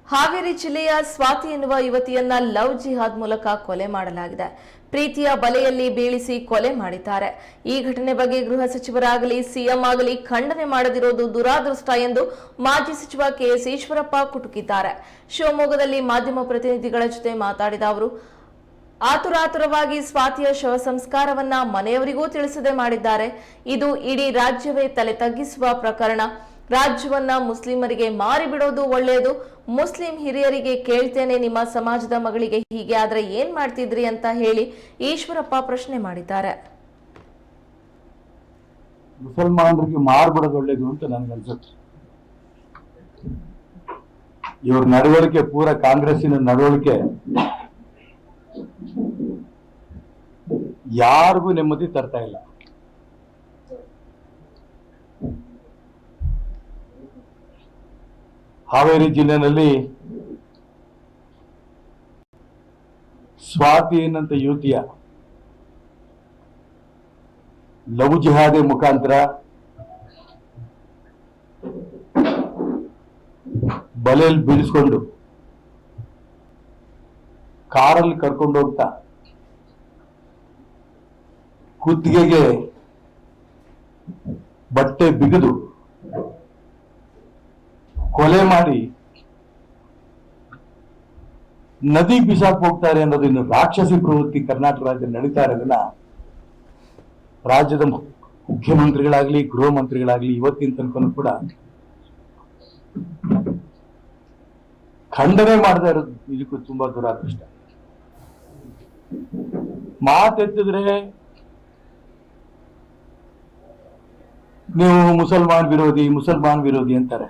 ಹಾವೇರಿ ಜಿಲ್ಲೆಯ ಸ್ವಾತಿ ಎನ್ನುವ ಯುವತಿಯನ್ನ ಲವ್ ಜಿಹಾದ್ ಮೂಲಕ ಕೊಲೆ ಮಾಡಲಾಗಿದೆ. ಪ್ರೀತಿಯ ಬಲೆಯಲ್ಲಿ ಬೀಳಿಸಿ ಕೊಲೆ ಮಾಡಿದ್ದಾರೆ. ಈ ಘಟನೆ ಬಗ್ಗೆ ಗೃಹ ಸಚಿವರಾಗಲಿ ಸಿಎಂ ಆಗಲಿ ಖಂಡನೆ ಮಾಡದಿರೋದು ದುರಾದೃಷ್ಟ ಎಂದು ಮಾಜಿ ಸಚಿವ ಕೆಎಸ್ ಈಶ್ವರಪ್ಪ ಕುಟುಕಿದ್ದಾರೆ. ಶಿವಮೊಗ್ಗದಲ್ಲಿ ಮಾಧ್ಯಮ ಪ್ರತಿನಿಧಿಗಳ ಜೊತೆ ಮಾತಾಡಿದ ಅವರು, ಆತುರಾತುರವಾಗಿ ಸ್ವಾತಿಯ ಶವ ಸಂಸ್ಕಾರವನ್ನ ಮನೆಯವರಿಗೂ ತಿಳಿಸದೆ ಮಾಡಿದ್ದಾರೆ. ಇದು ಇಡೀ ರಾಜ್ಯವೇ ತಲೆ ತಗ್ಗಿಸುವ ಪ್ರಕರಣ. ರಾಜ್ಯವನ್ನ ಮುಸ್ಲಿಮರಿಗೆ ಮಾರಿಬಿಡೋದು ಒಳ್ಳೆಯದು. ಮುಸ್ಲಿಂ ಹಿರಿಯರಿಗೆ ಕೇಳ್ತೇನೆ, ನಿಮ್ಮ ಸಮಾಜದ ಮಗಳಿಗೆ ಹೀಗೆ ಆದ್ರೆ ಏನ್ ಮಾಡ್ತಿದ್ರಿ ಅಂತ ಹೇಳಿ ಈಶ್ವರಪ್ಪ ಪ್ರಶ್ನೆ ಮಾಡಿದ್ದಾರೆ. ಮುಸಲ್ಮಾನರಿಗೆ ಮಾರ್ಬಿಡೋದು ಒಳ್ಳೇದು ಅಂತ ನನ್ಗನ್ಸುತ್ತೆ. ಇವ್ರ ನಡವಳಿಕೆ ಪೂರ ಕಾಂಗ್ರೆಸ್ಸಿನ ನಡವಳಿಕೆ ಯಾರಿಗೂ ನೆಮ್ಮದಿ ತರ್ತಾ ಇಲ್ಲ. ಹಾವೇರಿ ಜಿಲ್ಲೆನಲ್ಲಿ ಸ್ವಾತಿ ಎನ್ನಂತ ಯುವತಿಯ ಲವ್ ಜಿಹಾದಿ ಮುಖಾಂತರ ಬಲೆಯಲ್ಲಿ ಬೀಳಿಸ್ಕೊಂಡು ಕಾರಲ್ಲಿ ಕರ್ಕೊಂಡು ಹೋಗ್ತಾ ಕುತ್ತಿಗೆಗೆ ಬಟ್ಟೆ ಬಿಗಿದು ಕೊಲೆ ಮಾಡಿ ನದಿ ಬಿಸಾಕ್ ಹೋಗ್ತಾರೆ ಅನ್ನೋದು ಇನ್ನು ರಾಕ್ಷಸಿ ಪ್ರವೃತ್ತಿ ಕರ್ನಾಟಕ ರಾಜ್ಯದಲ್ಲಿ ನಡೀತಾ ಇರೋದನ್ನ ರಾಜ್ಯದ ಮುಖ್ಯಮಂತ್ರಿಗಳಾಗ್ಲಿ ಗೃಹ ಮಂತ್ರಿಗಳಾಗ್ಲಿ ಇವತ್ತಿನ ತನಕ ಕೂಡ ಖಂಡನೆ ಮಾಡದೇ ಇರೋದು ಇದಕ್ಕೂ ತುಂಬಾ ದುರಾದೃಷ್ಟ. ಮಾತೆತ್ತಿದ್ರೆ ನೀವು ಮುಸಲ್ಮಾನ್ ವಿರೋಧಿ ಅಂತಾರೆ.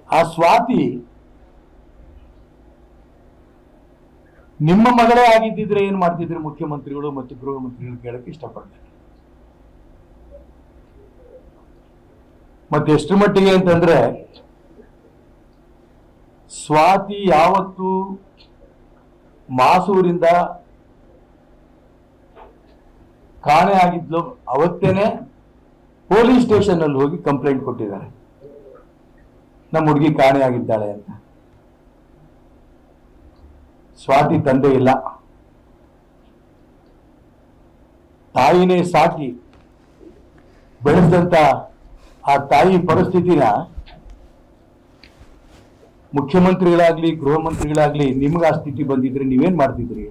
ಆ ಸ್ವಾತಿ ನಿಮ್ಮ ಮಗಳೇ ಆಗಿದ್ದಿದ್ರೆ ಏನ್ ಮಾಡ್ತಿದ್ರು ಮುಖ್ಯಮಂತ್ರಿಗಳು ಮತ್ತು ಗೃಹ ಮಂತ್ರಿಗಳು ಕೇಳಕ್ಕೆ ಇಷ್ಟಪಡ್ತಾರೆ. ಮತ್ತೆ ಎಷ್ಟು ಮಟ್ಟಿಗೆ ಅಂತಂದ್ರೆ, ಸ್ವಾತಿ ಯಾವತ್ತು ಮಾಸೂರಿಂದ ಕಾಣೆ ಆಗಿದ್ಲು ಅವತ್ತೇನೆ ಪೊಲೀಸ್ ಸ್ಟೇಷನ್ ಅಲ್ಲಿ ಹೋಗಿ ಕಂಪ್ಲೇಂಟ್ ಕೊಟ್ಟಿದ್ದಾರೆ, ನಮ್ಮ ಹುಡುಗಿ ಕಾಣೆ ಆಗಿದ್ದಾಳೆ ಅಂತ. ಸ್ವಾತಿ ತಂದೆ ಇಲ್ಲ, ತಾಯಿನೇ ಸಾಕಿ ಬೆಳೆಸಿದಂತ ಆ ತಾಯಿ ಪರಿಸ್ಥಿತಿನ ಮುಖ್ಯಮಂತ್ರಿಗಳಾಗ್ಲಿ ಗೃಹ ಮಂತ್ರಿಗಳಾಗ್ಲಿ ನಿಮ್ಗೆ ಆ ಸ್ಥಿತಿ ಬಂದಿದ್ರೆ ನೀವೇನ್ ಮಾಡ್ತಿದ್ರಿ?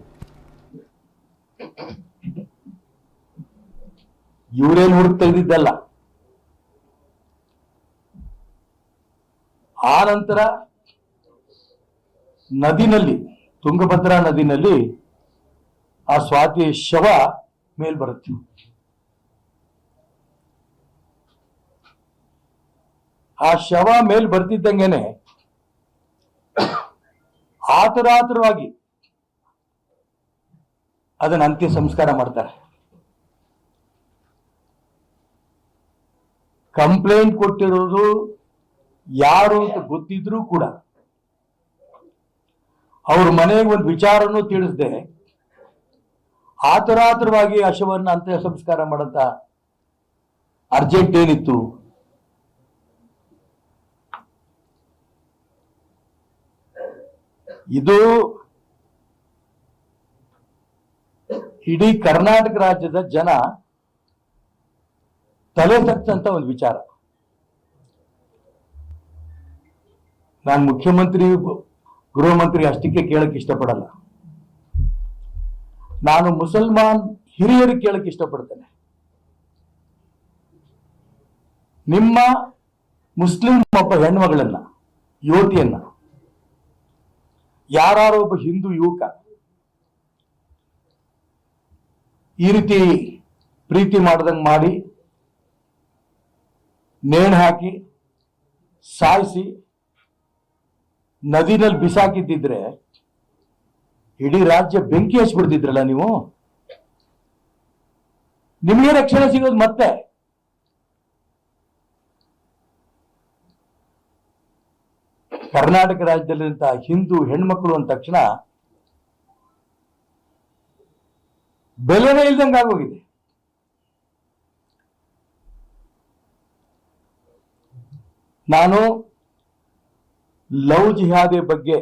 ಇವರೇನ್ ಹುಡುಕ್ ತೆಗೆದಿದ್ದಲ್ಲ. ಆ ನಂತರ ನದಿನಲ್ಲಿ, ತುಂಗಭದ್ರಾ ನದಿನಲ್ಲಿ ಆ ಸ್ವಾತಿಯ ಶವ ಮೇಲ್ ಬರುತ್ತೆ. ಆ ಶವ ಮೇಲ್ ಬರ್ತಿದ್ದಂಗೆನೆ ಆತುರಾತುರವಾಗಿ ಅದನ್ನ ಅಂತ್ಯ ಸಂಸ್ಕಾರ ಮಾಡ್ತಾರೆ. ಕಂಪ್ಲೇಂಟ್ ಕೊಟ್ಟಿರೋದು ಯಾರು ಅಂತ ಗೊತ್ತಿದ್ರೂ ಕೂಡ ಅವ್ರ ಮನೆಗೆ ಒಂದು ವಿಚಾರನೂ ತಿಳಿಸದೆ ಆತುರಾತುರವಾಗಿ ಶವವನ್ನು ಅಂತ್ಯ ಸಂಸ್ಕಾರ ಮಾಡಂತ ಅರ್ಜೆಂಟ್ ಏನಿತ್ತು? ಇದು ಇಡೀ ಕರ್ನಾಟಕ ರಾಜ್ಯದ ಜನ ತಲೆ ತಗ್ಸಂತ ಒಂದು ವಿಚಾರ. ನಾನು ಮುಖ್ಯಮಂತ್ರಿ ಗೃಹ ಮಂತ್ರಿ ಅಷ್ಟಕ್ಕೆ ಕೇಳಕ್ ಇಷ್ಟಪಡಲ್ಲ. ನಾನು ಮುಸಲ್ಮಾನ್ ಹಿರಿಯರಿಗೆ ಕೇಳಕ್ ಇಷ್ಟಪಡ್ತೇನೆ. ನಿಮ್ಮ ಮುಸ್ಲಿಂ ಒಬ್ಬ ಹೆಣ್ಮಗಳನ್ನ, ಯುವತಿಯನ್ನ ಯಾರೋ ಒಬ್ಬ ಹಿಂದೂ ಯುವಕ ಈ ರೀತಿ ಪ್ರೀತಿ ಮಾಡ್ದಂಗೆ ಮಾಡಿ ನೇಣು ಹಾಕಿ ಸಾಯಿಸಿ ನದಿನಲ್ಲಿ ಬಿಸಾಕಿದ್ದಿದ್ರೆ ಇಡೀ ರಾಜ್ಯ ಬೆಂಕಿ ಹಚ್ಬಿಡ್ತಿದ್ರಲ್ಲ ನೀವು. ನಿಮಗೆ ರಕ್ಷಣೆ ಸಿಗೋದು ಮತ್ತೆ. ಕರ್ನಾಟಕ ರಾಜ್ಯದಲ್ಲಿಂತ ಹಿಂದೂ ಹೆಣ್ಮಕ್ಳು ಅಂದ ತಕ್ಷಣ ಬೆಲೆನೇ ಇಲ್ದಂಗೆ ಆಗೋಗಿದೆ. ನಾನು ಲವ್ ಜಿಹಾದಿ ಬಗ್ಗೆ